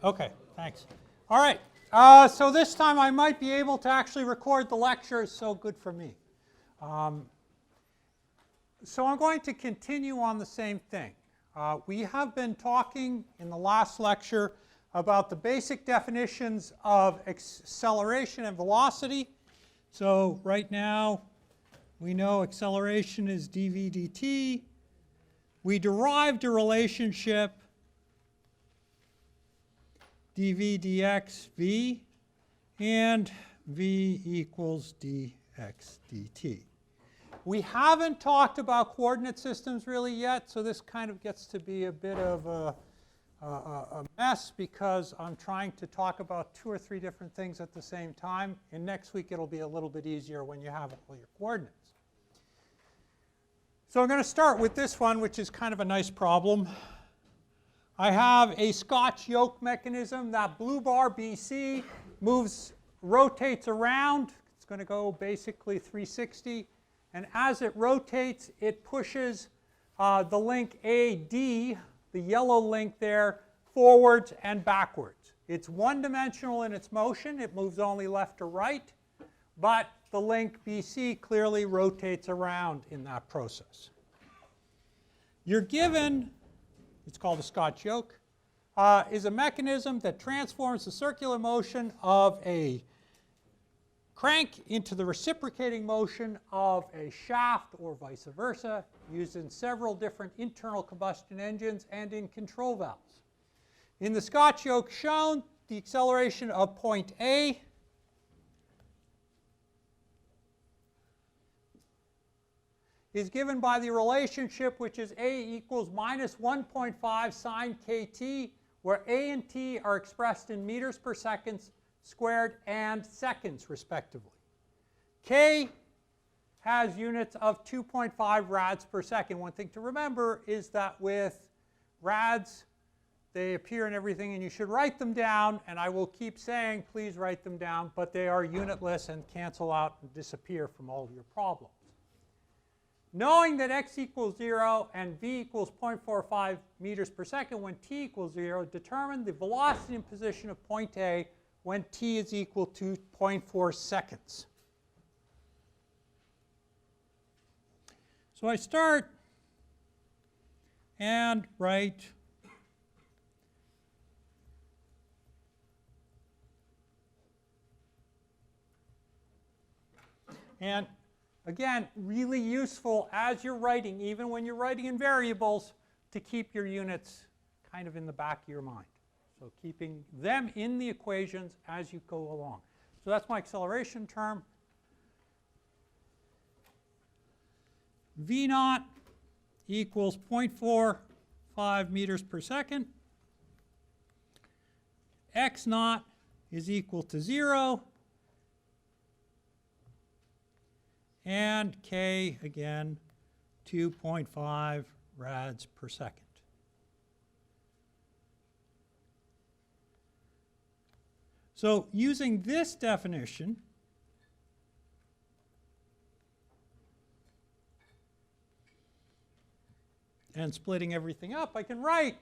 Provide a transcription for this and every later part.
Okay, thanks. All right, so this time I might be able to actually record the lecture, so good for me. So I'm going to continue on the same thing. We have been talking in the last lecture about the basic definitions of acceleration and velocity. So right now we know acceleration is dv dt. We derived a relationship dv dx v, and v equals dx dt. We haven't talked about coordinate systems really yet, so this kind of gets to be a bit of a mess because I'm trying to talk about 2 or 3 different things at the same time. And next week it'll be a little bit easier when you have all your coordinates. So I'm going to start with this one, which is kind of a nice problem. I have a Scotch yoke mechanism. That blue bar BC rotates around. It's going to go basically 360. And as it rotates, it pushes the link AD, the yellow link there, forwards and backwards. It's one-dimensional in its motion. It moves only left or right. But the link BC clearly rotates around in that process. You're given, it's called a Scotch yoke, is a mechanism that transforms the circular motion of a crank into the reciprocating motion of a shaft or vice versa, used in several different internal combustion engines and in control valves. In the Scotch yoke shown, the acceleration of point A is given by the relationship which is A equals minus 1.5 sine kt, where A and t are expressed in meters per second squared and seconds respectively. K has units of 2.5 rads per second. One thing to remember is that with rads, they appear in everything and you should write them down, and I will keep saying please write them down, but they are unitless and cancel out and disappear from all of your problems. Knowing that x equals 0 and v equals 0.45 meters per second when t equals 0, determine the velocity and position of point A when t is equal to 0.4 seconds. So I start and write and again, really useful as you're writing, even when you're writing in variables, to keep your units kind of in the back of your mind. So keeping them in the equations as you go along. So that's my acceleration term. V naught equals 0.45 meters per second. X naught is equal to 0. And K, again, 2.5 rads per second. So using this definition, and splitting everything up, I can write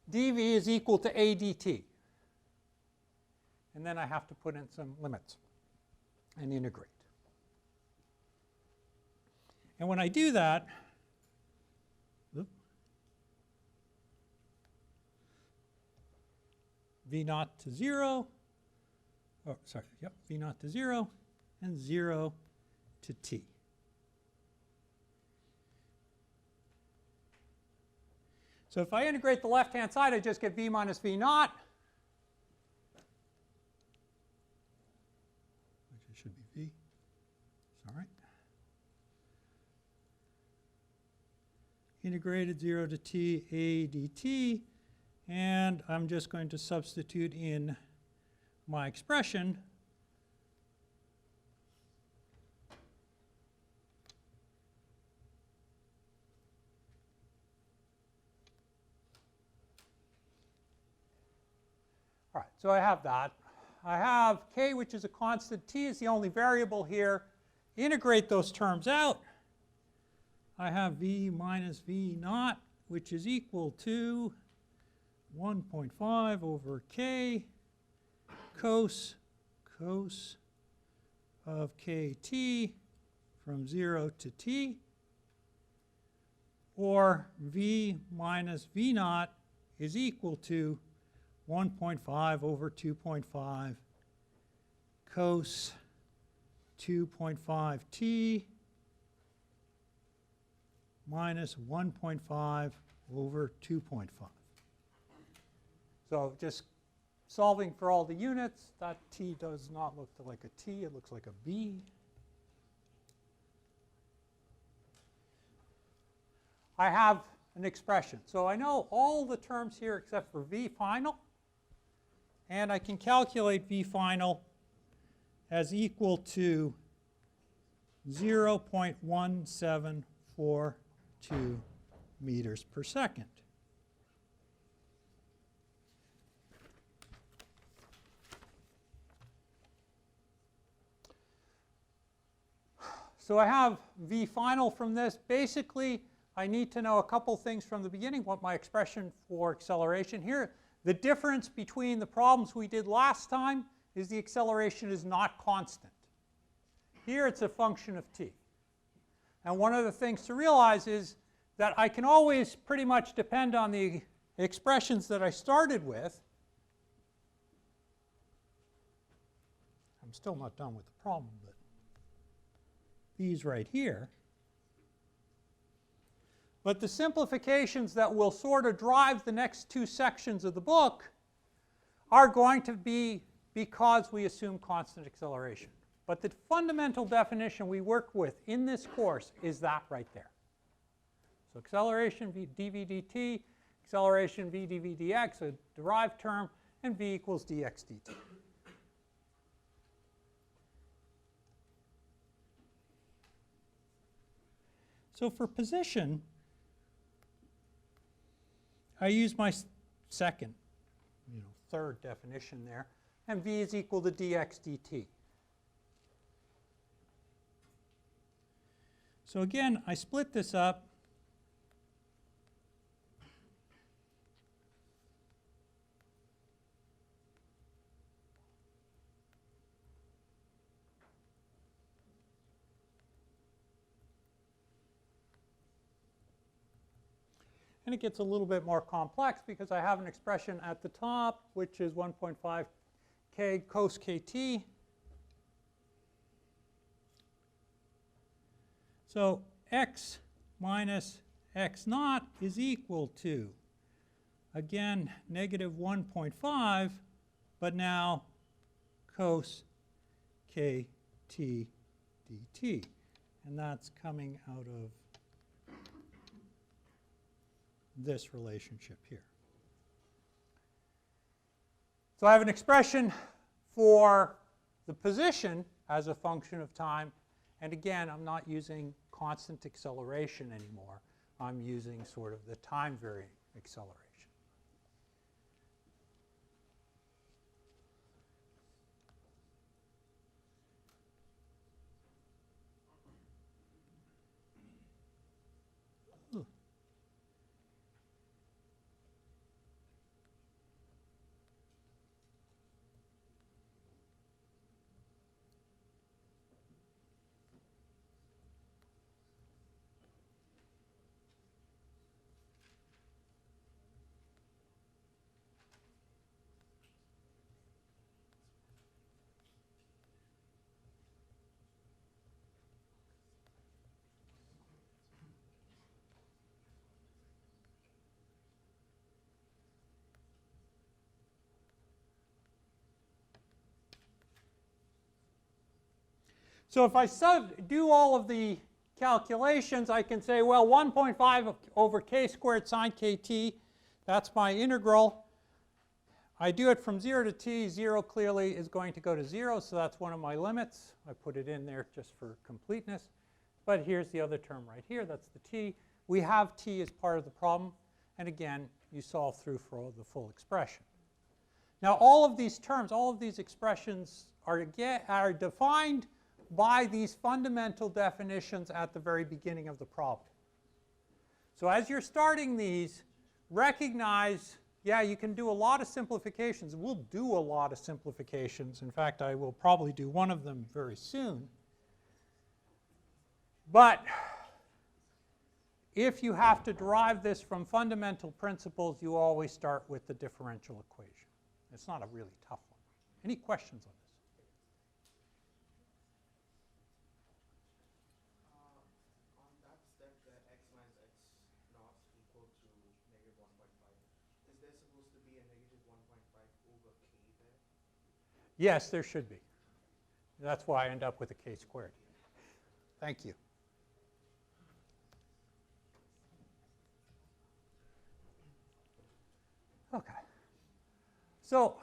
dv is equal to a dt. And then I have to put in some limits and integrate. And when I do that, v naught to 0, oh, sorry, yep, v naught to 0, and 0 to t. So if I integrate the left-hand side, I just get v minus v naught, which should be v. It's all right. Integrated 0 to t a dt, and I'm just going to substitute in my expression all right, so I have that. I have k, which is a constant, t is the only variable here. Integrate those terms out. I have v minus v naught, which is equal to 1.5 over k cos of kt from 0 to t, or v minus v naught is equal to 1.5 over 2.5 cos 2.5t minus 1.5 over 2.5. So just solving for all the units, that t does not look like a t, it looks like a b. I have an expression. So I know all the terms here except for v final, and I can calculate v final as equal to 0.1742 meters per second. So I have v final from this. Basically, I need to know a couple things from the beginning, what my expression for acceleration here. The difference between the problems we did last time is the acceleration is not constant. Here it's a function of t. And one of the things to realize is that I can always pretty much depend on the expressions that I started with. I'm still not done with the problem, but these right here. But the simplifications that will sort of drive the next two sections of the book are going to be because we assume constant acceleration. But the fundamental definition we work with in this course is that right there. So acceleration v dv dt, acceleration v dv dx, a derived term, and v equals dx dt. So for position, I use my second, third definition there, and v is equal to dx dt. So again, I split this up. And it gets a little bit more complex because I have an expression at the top, which is 1.5 k cos kt. So x minus x naught is equal to, again, negative 1.5, but now cos kt dt. And that's coming out of this relationship here. So I have an expression for the position as a function of time. And again, I'm not using constant acceleration anymore. I'm using sort of the time varying acceleration. So if I do all of the calculations, I can say, well, 1.5 over k squared sine kt, that's my integral. I do it from 0 to t. 0 clearly is going to go to 0, so that's one of my limits. I put it in there just for completeness. But here's the other term right here. That's the t. We have t as part of the problem. And again, you solve through for the full expression. Now, all of these terms, all of these expressions are defined by these fundamental definitions at the very beginning of the problem. So as you're starting these, recognize yeah, you can do a lot of simplifications. We'll do a lot of simplifications. In fact, I will probably do one of them very soon. But if you have to derive this from fundamental principles, you always start with the differential equation. It's not a really tough one. Any questions on this? On that step, the x minus x naught equal to negative 1.5. Is there supposed to be a negative 1.5 over k there? Yes, there should be. That's why I end up with a k squared. Thank you. Okay. So,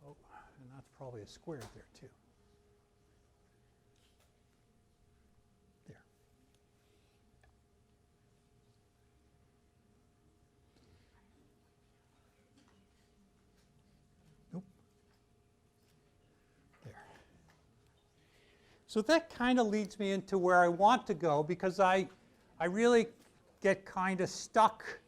oh, and that's probably a square there too. There. Nope. There. So that kind of leads me into where I want to go, because I really get kind of stuck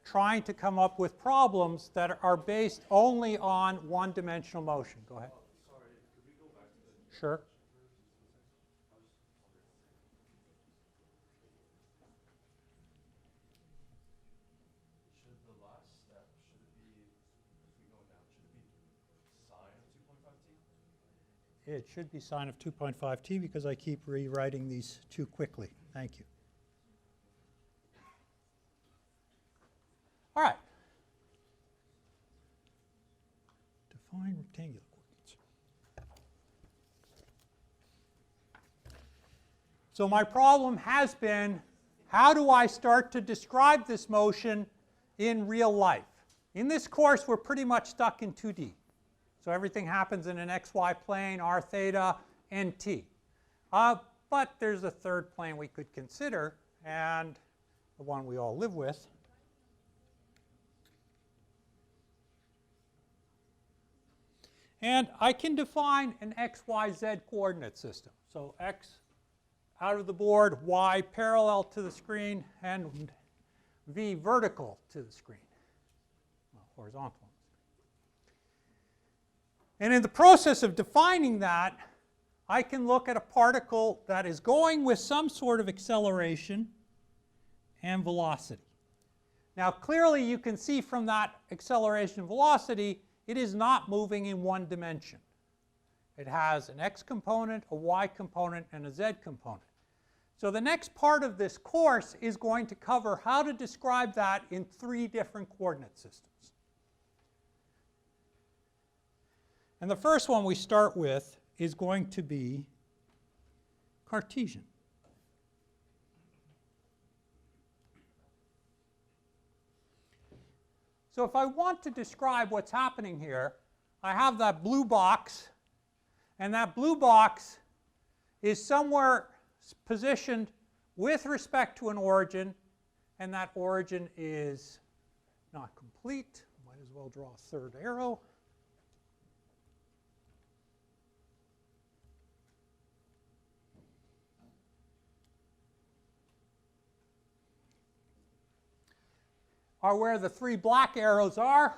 trying to come up with problems that are based only on one-dimensional motion. Go ahead. Sorry, could we go back to the... Sure. Should the last step, should it be, if we go down, should it be sine of 2.5t? It should be sine of 2.5t because I keep rewriting these too quickly. Thank you. All right. Define rectangular coordinates. So my problem has been, how do I start to describe this motion in real life? In this course, we're pretty much stuck in 2D. So everything happens in an xy plane, r theta, and t. But there's a third plane we could consider, and the one we all live with. And I can define an x, y, z coordinate system. So x out of the board, y parallel to the screen, and v vertical to the screen, well, horizontal. And in the process of defining that, I can look at a particle that is going with some sort of acceleration and velocity. Now clearly you can see from that acceleration and velocity, it is not moving in one dimension. It has an x component, a y component, and a z component. So the next part of this course is going to cover how to describe that in 3 different coordinate systems. And the first one we start with is going to be Cartesian. So if I want to describe what's happening here, I have that blue box, and that blue box is somewhere positioned with respect to an origin, and that origin is not complete. Might as well draw a third arrow. Are where the 3 black arrows are,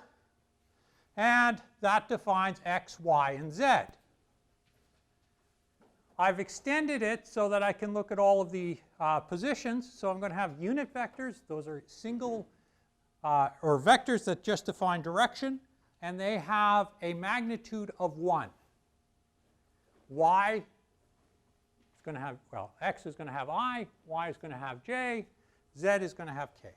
and that defines x, y, and z. I've extended it so that I can look at all of the positions. So I'm going to have unit vectors. Those are single or vectors that just define direction, and they have a magnitude of 1. Y is going to have, well, x is going to have I, y is going to have j, z is going to have k.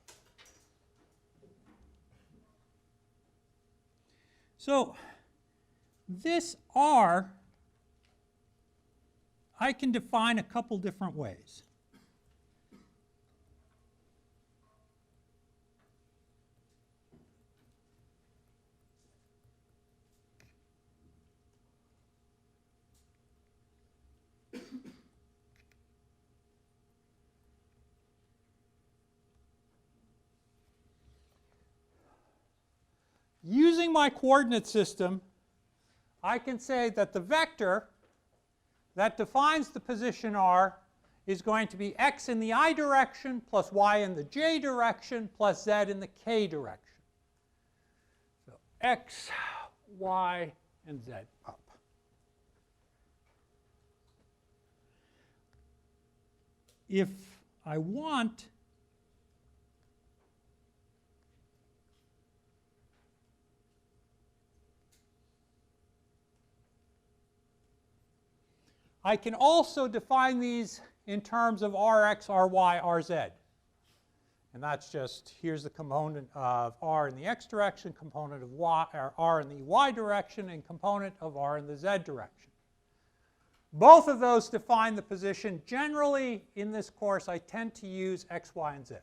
So this R, I can define a couple different ways. Using my coordinate system, I can say that the vector that defines the position R is going to be x in the I direction plus y in the j direction plus z in the k direction. So x, y, and z up. If I want I can also define these in terms of Rx, Ry, Rz. And that's just, here's the component of R in the x direction, component of y, or R in the y direction, and component of R in the z direction. Both of those define the position. Generally, in this course, I tend to use x, y, and z.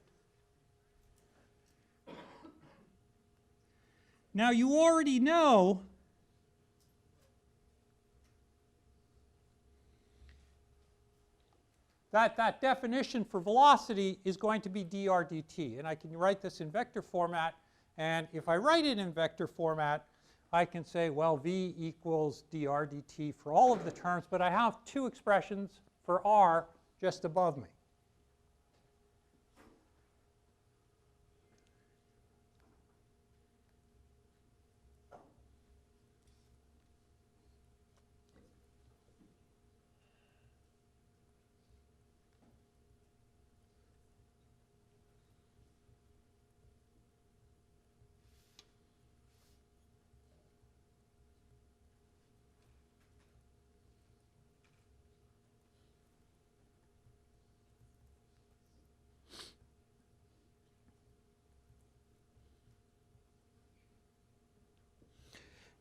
Now, you already know that definition for velocity is going to be dr dt. And I can write this in vector format. And if I write it in vector format, I can say, well, v equals dr dt for all of the terms. But I have two expressions for r just above me.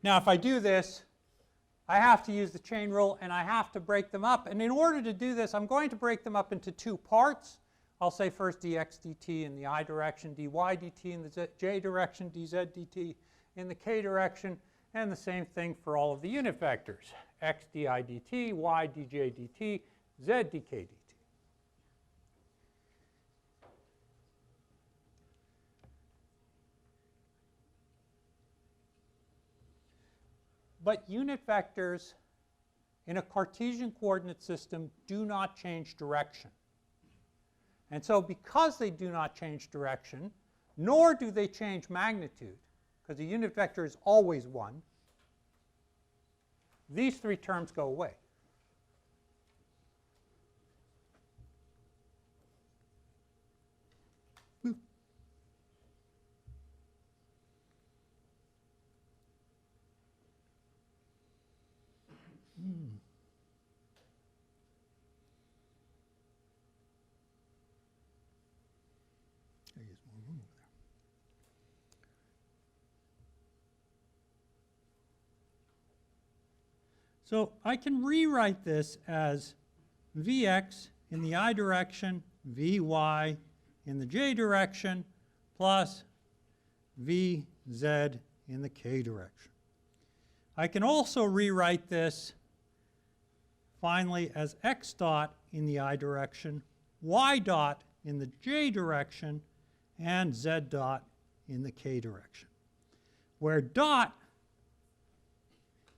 Now, if I do this, I have to use the chain rule, and I have to break them up. And in order to do this, I'm going to break them up into two parts. I'll say first dx dt in the I direction, dy dt in the j direction, dz dt in the k direction, and the same thing for all of the unit vectors, x di dt, y dj dt, z dk dt. But unit vectors in a Cartesian coordinate system do not change direction. And so because they do not change direction, nor do they change magnitude, because a unit vector is always 1, these three terms go away. So I can rewrite this as Vx in the I direction, Vy in the j direction, plus Vz in the k direction. I can also rewrite this finally as x dot in the I direction, y dot in the j direction, and z dot in the k direction, where dot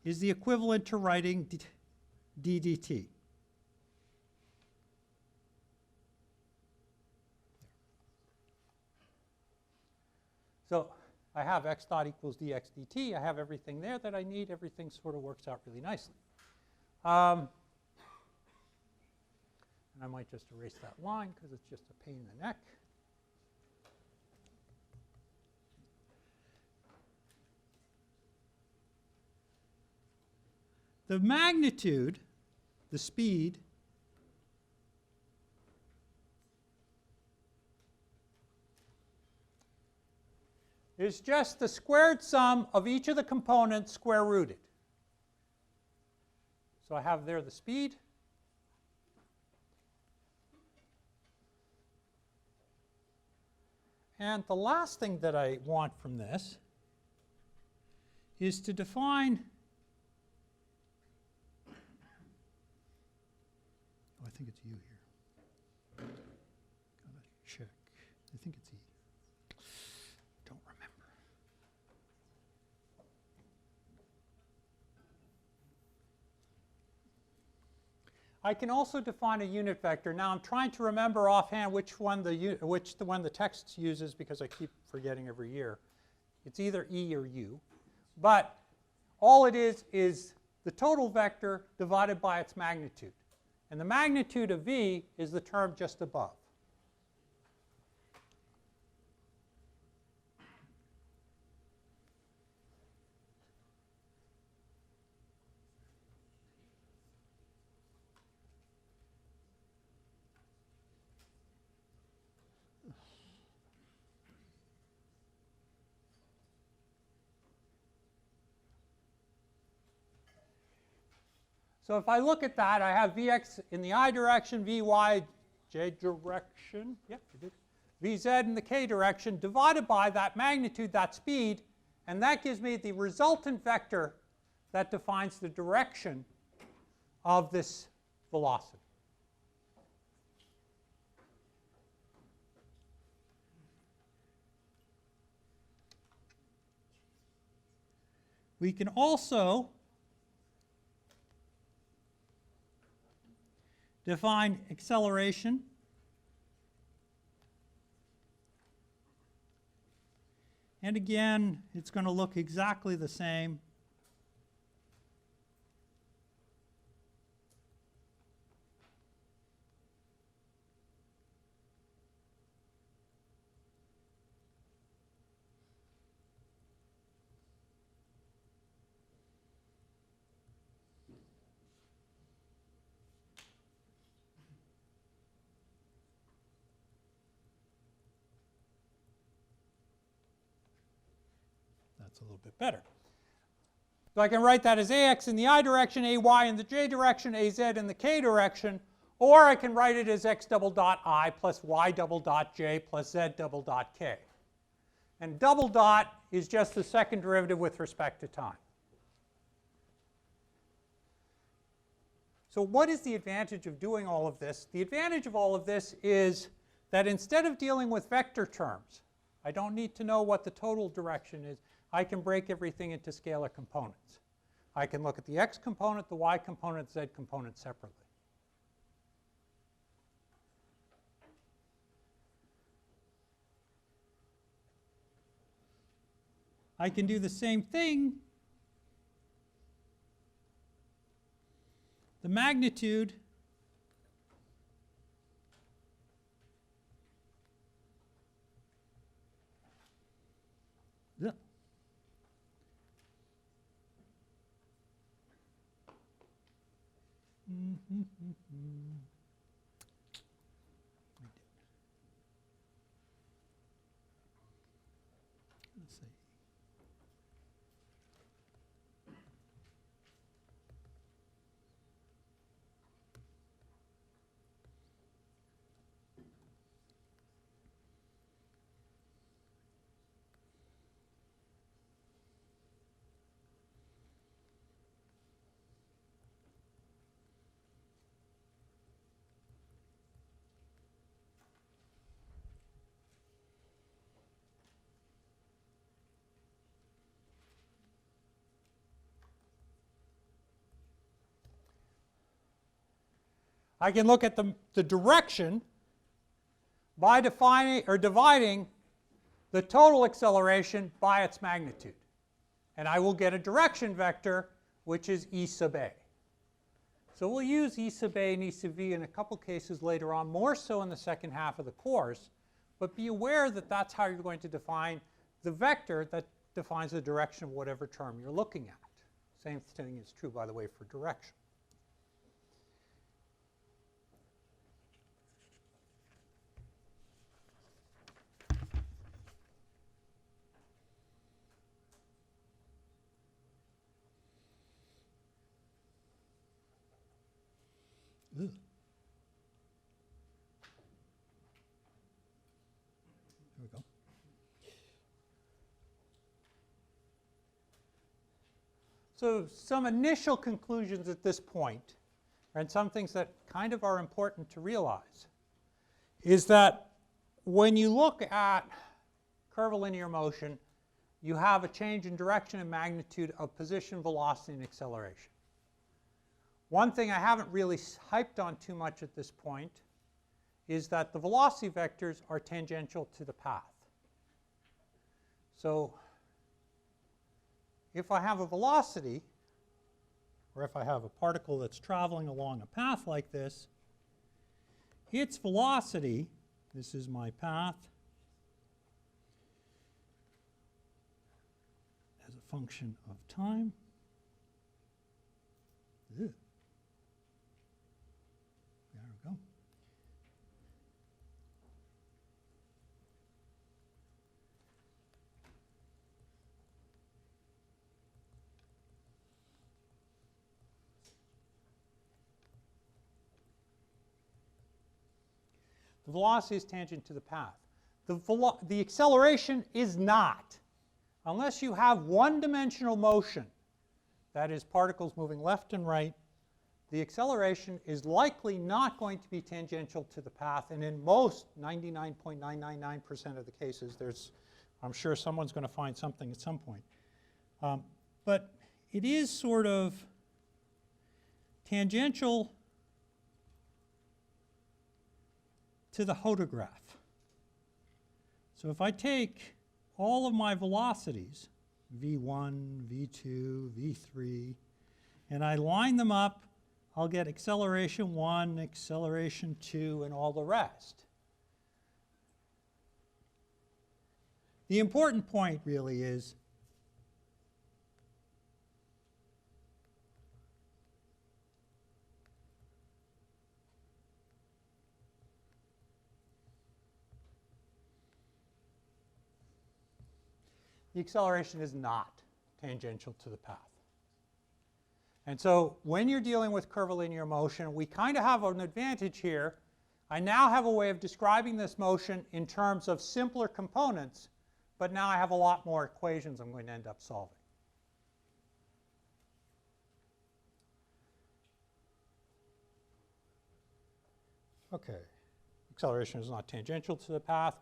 is the equivalent to writing ddt. So I have x dot equals dx dt. I have everything there that I need. Everything sort of works out really nicely. And I might just erase that line because it's just a pain in the neck. The magnitude, the speed, is just the squared sum of each of the components square rooted. So I have there the speed. And the last thing that I want from this is to define, I think it's U here. Gotta check. I think it's E. Don't remember. I can also define a unit vector. Now I'm trying to remember offhand which one the text uses because I keep forgetting every year. It's either E or U. But all it is the total vector divided by its magnitude. And the magnitude of V is the term just above. So if I look at that, I have Vx in the I direction, Vy, J direction, yep, I did. Vz in the K direction, divided by that magnitude, that speed, and that gives me the resultant vector that defines the direction of this velocity. We can also define acceleration and again it's going to look exactly the same. That's a little bit better. So I can write that as AX in the I direction, AY in the J direction, AZ in the K direction, or I can write it as X double dot I plus Y double dot J plus Z double dot K. And double dot is just the second derivative with respect to time. So what is the advantage of doing all of this? The advantage of all of this is that instead of dealing with vector terms, I don't need to know what the total direction is. I can break everything into scalar components. I can look at the x component, the y component, z component separately. I can do the same thing. The magnitude Let's see. I can look at the direction by defining or dividing the total acceleration by its magnitude. And I will get a direction vector, which is E sub A. So we'll use E sub A and E sub V in a couple cases later on, more so in the second half of the course. But be aware that that's how you're going to define the vector that defines the direction of whatever term you're looking at. Same thing is true, by the way, for direction. There we go. So some initial conclusions at this point, and some things that kind of are important to realize, is that when you look at curvilinear motion, you have a change in direction and magnitude of position, velocity, and acceleration. One thing I haven't really hyped on too much at this point is that the velocity vectors are tangential to the path. So if I have a velocity, or if I have a particle that's traveling along a path like this, its velocity, this is my path, as a function of time. Ugh. There we go. The velocity is tangent to the path. The acceleration is not. Unless you have one-dimensional motion, that is particles moving left and right, the acceleration is likely not going to be tangential to the path, and in most 99.999% of the cases, I'm sure someone's going to find something at some point. But it is sort of tangential to the photograph. So if I take all of my velocities, v1, v2, v3, and I line them up, I'll get acceleration 1, acceleration 2, and all the rest. The important point really is the acceleration is not tangential to the path. And so when you're dealing with curvilinear motion, we kind of have an advantage here. I now have a way of describing this motion in terms of simpler components, but now I have a lot more equations I'm going to end up solving. Okay, acceleration is not tangential to the path.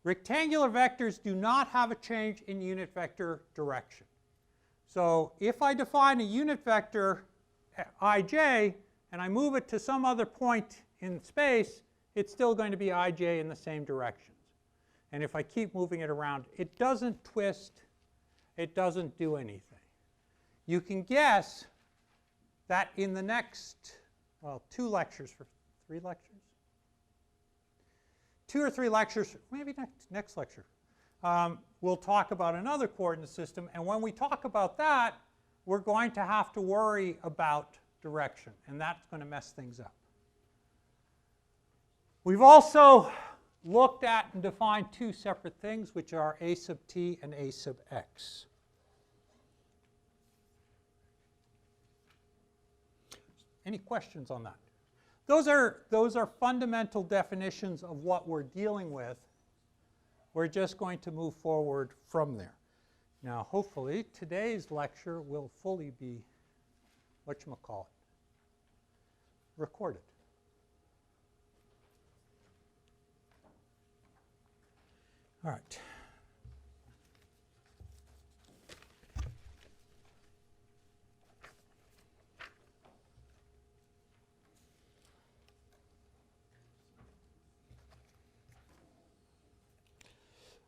Rectangular vectors do not have a change in unit vector direction. So if I define a unit vector ij and I move it to some other point in space, it's still going to be ij in the same directions. And if I keep moving it around, it doesn't twist, it doesn't do anything. You can guess that in the next, well, 2 or 3 lectures, maybe next lecture, we'll talk about another coordinate system. And when we talk about that, we're going to have to worry about direction. And that's going to mess things up. We've also looked at and defined 2 separate things, which are a sub t and a sub x. Any questions on that? Those are fundamental definitions of what we're dealing with. We're just going to move forward from there. Now, hopefully, today's lecture will fully be, whatchamacallit, recorded. All right.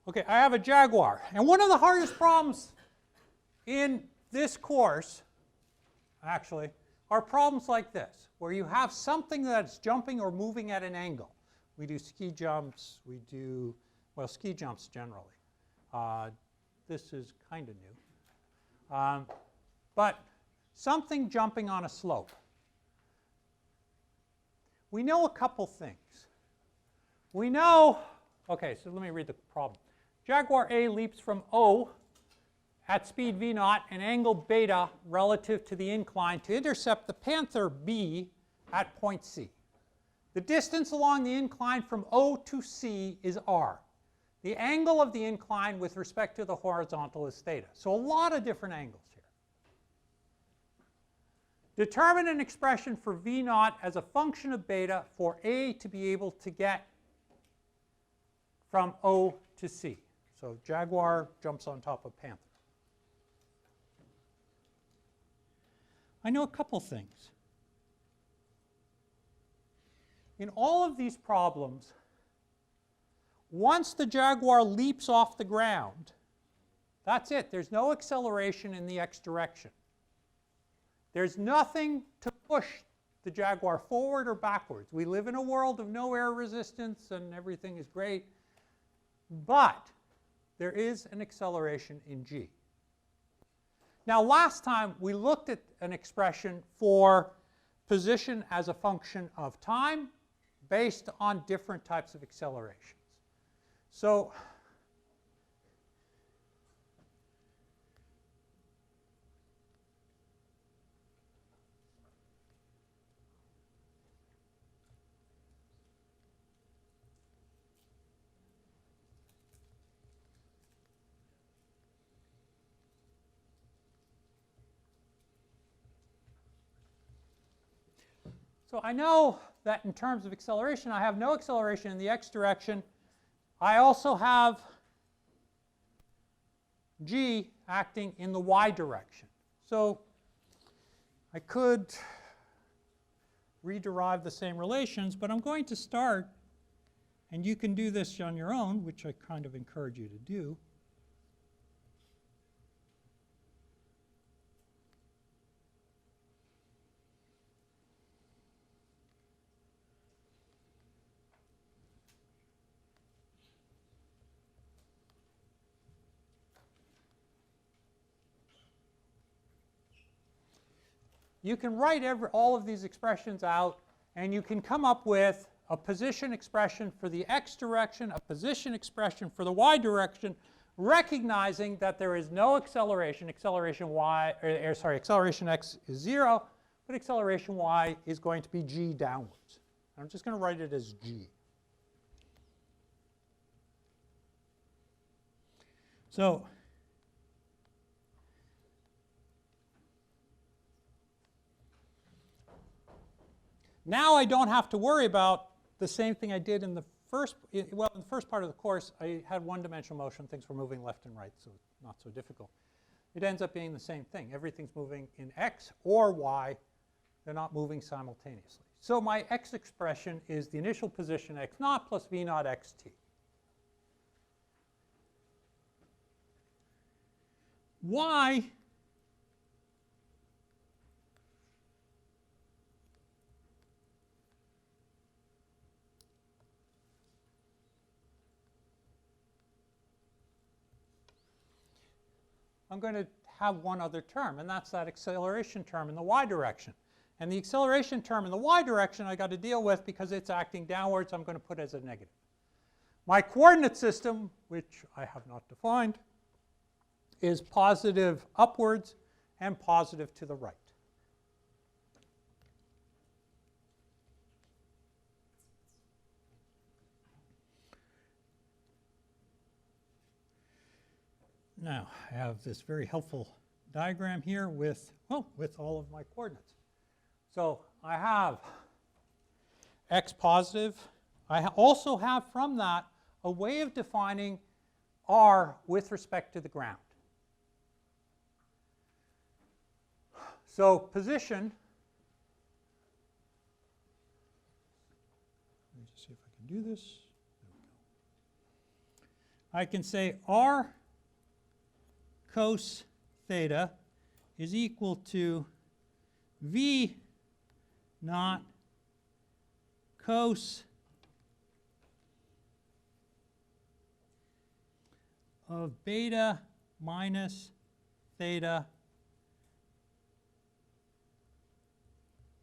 Okay, I have a Jaguar. And one of the hardest problems in this course, actually, are problems like this, where you have something that's jumping or moving at an angle. We do ski jumps, we do, well, ski jumps generally. This is kind of new. But something jumping on a slope. We know a couple things. We know, okay, so let me read the problem. Jaguar A leaps from O at speed v0 and angle beta relative to the incline to intercept the Panther B at point C. The distance along the incline from O to C is r. The angle of the incline with respect to the horizontal is theta. So a lot of different angles here. Determine an expression for v0 as a function of beta for A to be able to get from O to C. So Jaguar jumps on top of Panther. I know a couple things. in all of these problems, once the Jaguar leaps off the ground, that's it. There's no acceleration in the x direction. There's nothing to push the Jaguar forward or backwards. We live in a world of no air resistance and everything is great, but there is an acceleration in g. Now, last time we looked at an expression for position as a function of time based on different types of accelerations. So I know that in terms of acceleration, I have no acceleration in the x direction. I also have g acting in the y direction. So I could rederive the same relations, but I'm going to start, and you can do this on your own, which I kind of encourage you to do. You can write all of these expressions out, and you can come up with a position expression for the x direction, a position expression for the y direction, recognizing that there is no acceleration. Acceleration x is 0, but acceleration y is going to be g downwards. I'm just going to write it as g. So now I don't have to worry about the same thing I did in the first, well, in the first part of the course, I had one-dimensional motion. Things were moving left and right, so not so difficult. It ends up being the same thing. Everything's moving in x or y. They're not moving simultaneously. So my x expression is the initial position x naught plus v naught xt. Y I'm going to have one other term, and that's that acceleration term in the y direction. And the acceleration term in the y direction I got to deal with because it's acting downwards. I'm going to put as a negative. My coordinate system, which I have not defined, is positive upwards and positive to the right. Now, I have this very helpful diagram here with all of my coordinates. So I have x positive. I also have from that a way of defining r with respect to the ground. So position, let me just see if I can do this. There we go. I can say r cos theta is equal to v naught cos of beta minus theta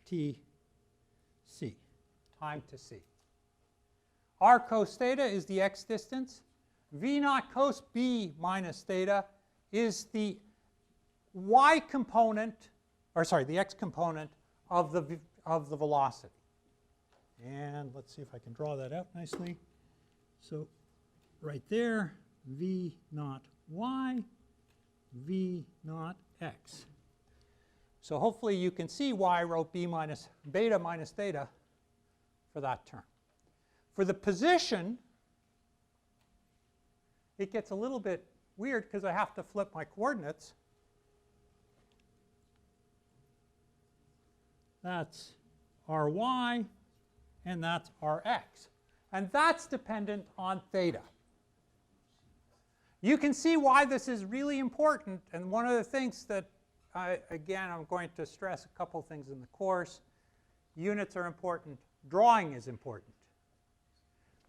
t c, time to c. R cos theta is the x distance. V naught cos b minus theta is the y component, or sorry, the x component of the velocity. And let's see if I can draw that out nicely. So right there, v naught y, v naught x. So hopefully you can see why I wrote beta minus theta for that term. For the position, it gets a little bit weird because I have to flip my coordinates. That's ry and that's our x. And that's dependent on theta. You can see why this is really important, and one of the things that, again, I'm going to stress a couple things in the course. Units are important. Drawing is important.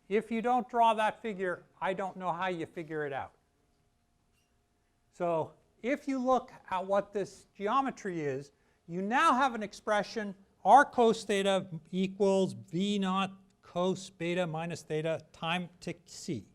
If you don't draw that figure, I don't know how you figure it out. So if you look at what this geometry is, you now have an expression, r cos theta equals v naught cos beta minus theta time to c.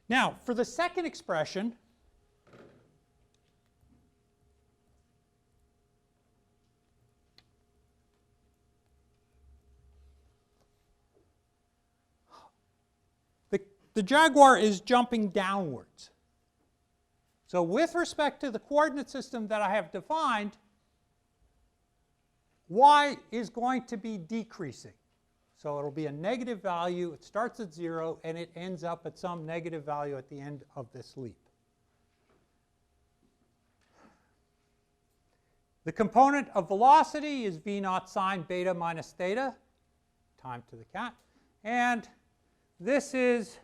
Now, for the second expression, the jaguar is jumping downwards. So with respect to the coordinate system that I have defined, y is going to be decreasing. So it'll be a negative value. It starts at 0, and it ends up at some negative value at the end of this leap. The component of velocity is v naught sine beta minus theta, time to the cat. And this is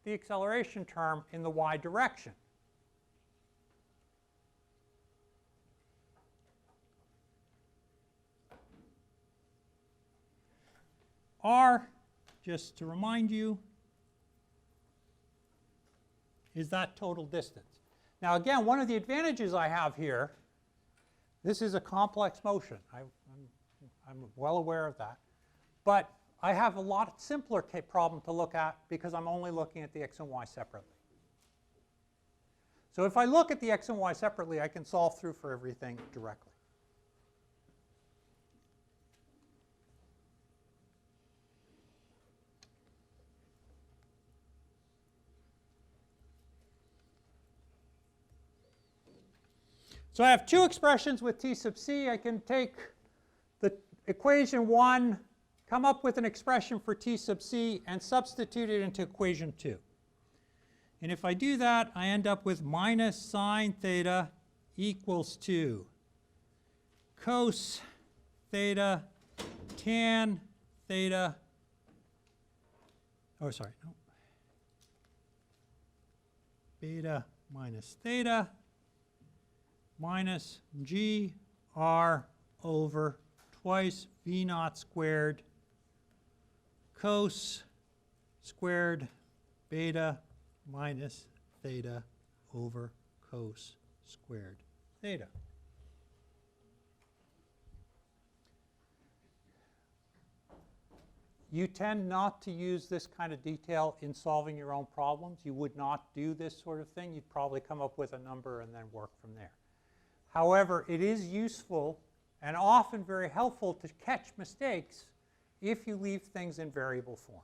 the acceleration term in the y direction. R, just to remind you, is that total distance. Now again, one of the advantages I have here, this is a complex motion. I'm well aware of that. But I have a lot simpler problem to look at because I'm only looking at the x and y separately. So if I look at the x and y separately, I can solve through for everything directly. So I have two expressions with t sub c. I can take the equation 1, come up with an expression for t sub c, and substitute it into equation 2. And if I do that, I end up with minus sine theta equals to cos theta tan theta, oh sorry, no, beta minus theta minus g r over twice v naught squared cos squared beta minus theta over cos squared theta. You tend not to use this kind of detail in solving your own problems. You would not do this sort of thing. You'd probably come up with a number and then work from there. However, it is useful and often very helpful to catch mistakes if you leave things in variable form.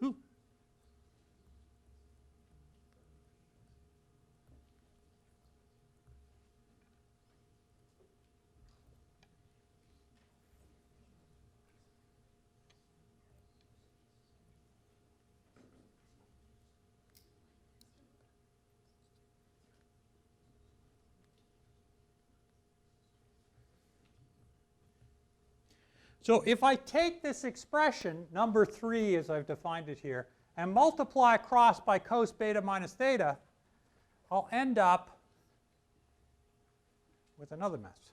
Ooh. So if I take this expression, number 3 as I've defined it here, and multiply across by cos beta minus theta, I'll end up with another mess.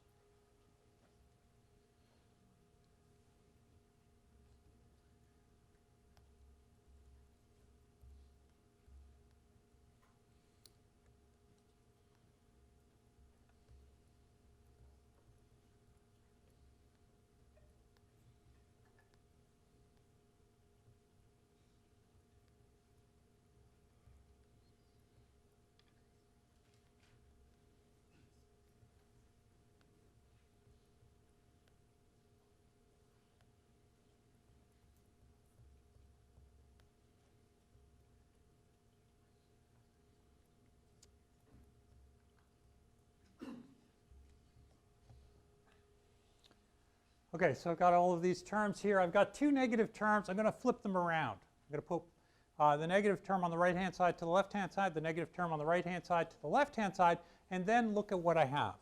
Okay, so I've got all of these terms here. I've got two negative terms. I'm going to flip them around. I'm going to put the negative term on the right-hand side to the left-hand side, the negative term on the right-hand side to the left-hand side, and then look at what I have.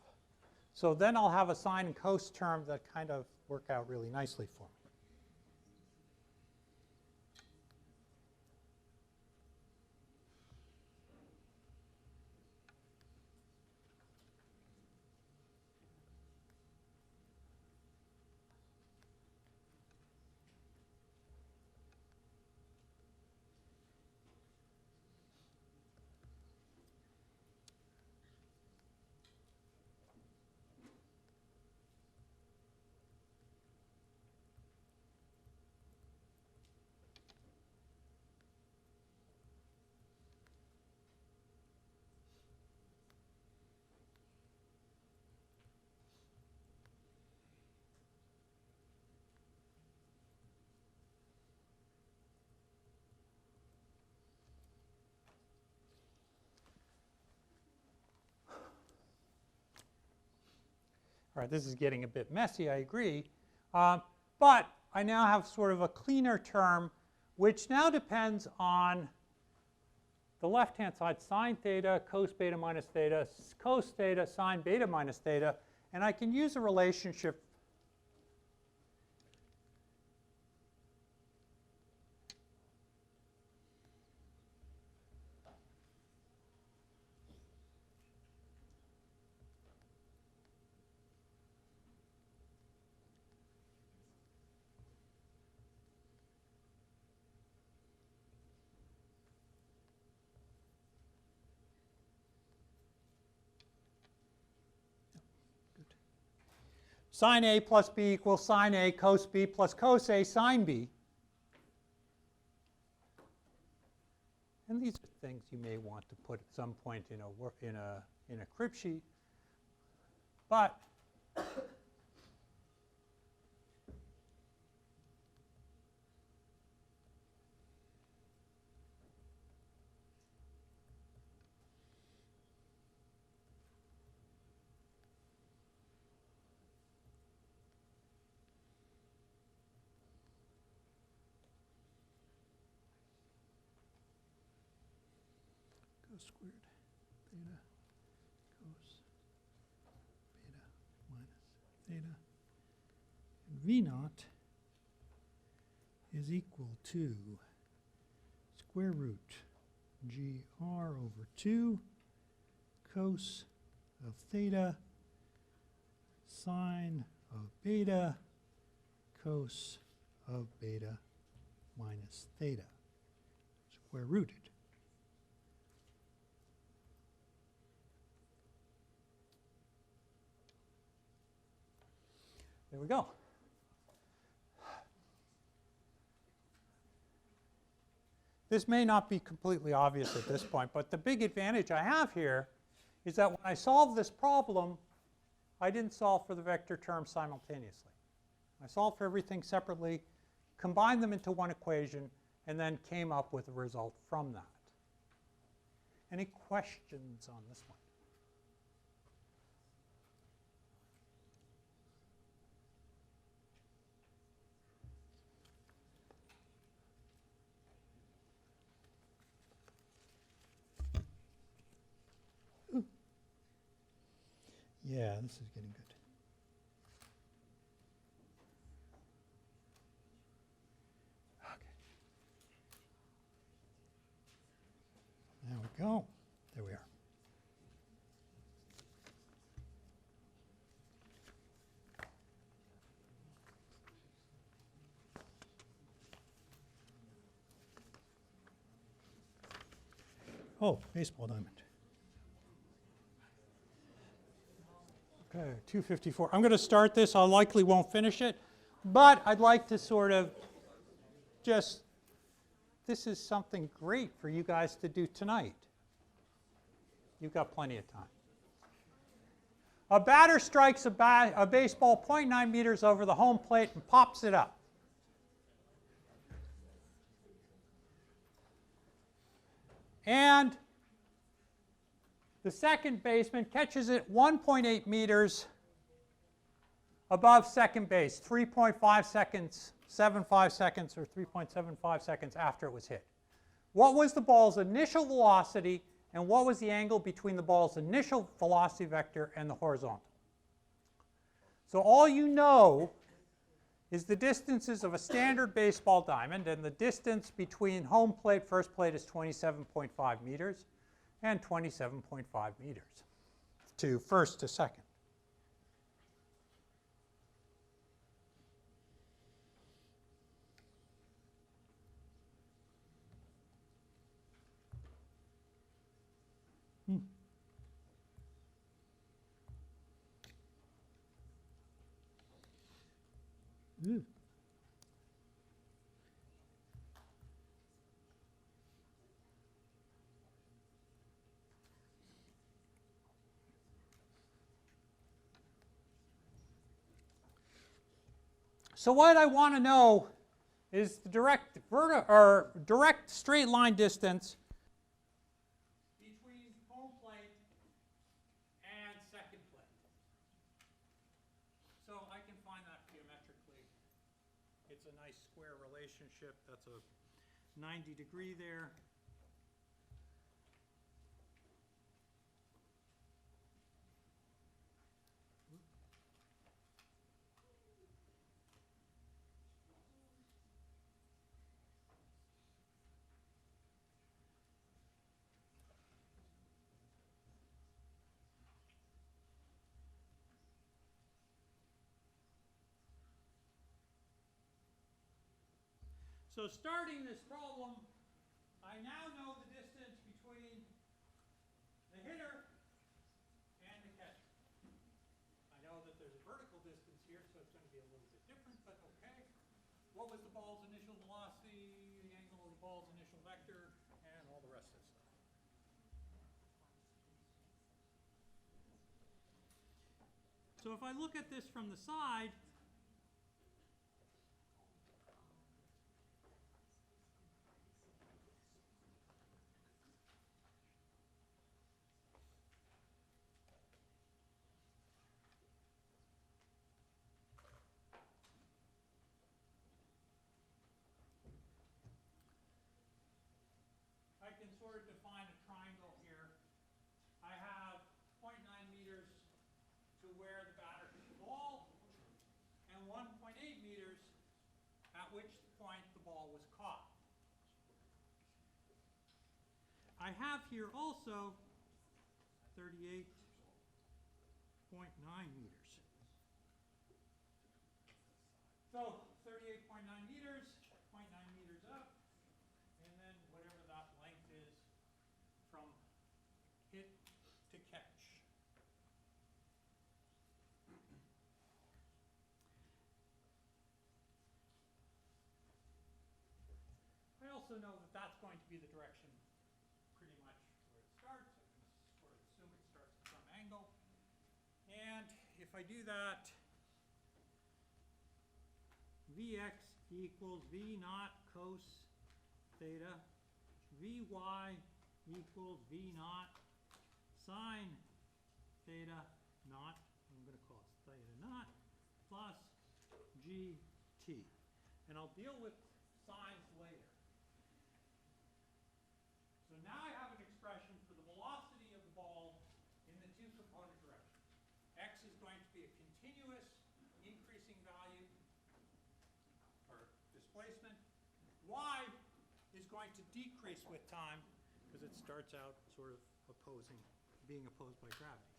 So then I'll have a sine and cos term that kind of work out really nicely for me. All right, this is getting a bit messy, I agree. But I now have sort of a cleaner term, which now depends on the left-hand side, sine theta, cos beta minus theta, cos theta, sine beta minus theta. And I can use a relationship sine A plus B equals sine A cos B plus cos A sine B. And these are things you may want to put at some point in a crib sheet. But squared theta cos beta minus theta. And V naught is equal to square root GR over 2 cos of theta sine of beta cos of beta minus theta, square rooted. There we go. This may not be completely obvious at this point, but the big advantage I have here is that when I solve this problem, I didn't solve for the vector terms simultaneously. I solved for everything separately, combined them into one equation, and then came up with a result from that. Any questions on this one? Yeah, this is getting good. Okay. There we go. There we are. Oh, baseball diamond. Okay, 254. I'm going to start this. I likely won't finish it, but I'd like to sort of just, this is something great for you guys to do tonight. You've got plenty of time. A batter strikes a baseball 0.9 meters over the home plate and pops it up. And the second baseman catches it 1.8 meters above second base, 3.5 seconds, 75 seconds, or 3.75 seconds after it was hit. What was the ball's initial velocity, and what was the angle between the ball's initial velocity vector and the horizontal? So all you know is the distances of a standard baseball diamond, and the distance between home plate, first plate is 27.5 meters, and 27.5 meters to first to second. So what I want to know is the direct straight line distance between home plate and second plate. So I can find that geometrically. It's a nice square relationship. That's a 90-degree there. So starting this problem, I now know the distance between the hitter and the catcher. I know that there's a vertical distance here, so it's going to be a little bit different, but okay. What was the ball's initial velocity, the angle of the ball's initial vector, and all the rest of this stuff. So if I look at this from the side, I can sort of define a triangle here. I have 0.9 meters to where the batter hit the ball, and 1.8 meters at which point the ball was caught. I have here also 38.9 meters. So 38.9 meters, 0.9 meters up, and then whatever that length is from hit to catch. I also know that that's going to be the direction pretty much where it starts. I can sort of assume it starts at some angle. And if I do that, Vx equals V naught cos theta, Vy equals V naught sine theta naught, I'm going to call it theta naught, plus GT. And I'll deal with sines later. So now I have an expression for the velocity of the ball in the two component directions. X is going to be a continuous increasing value, or displacement. Y is going to decrease with time because it starts out sort of being opposed by gravity.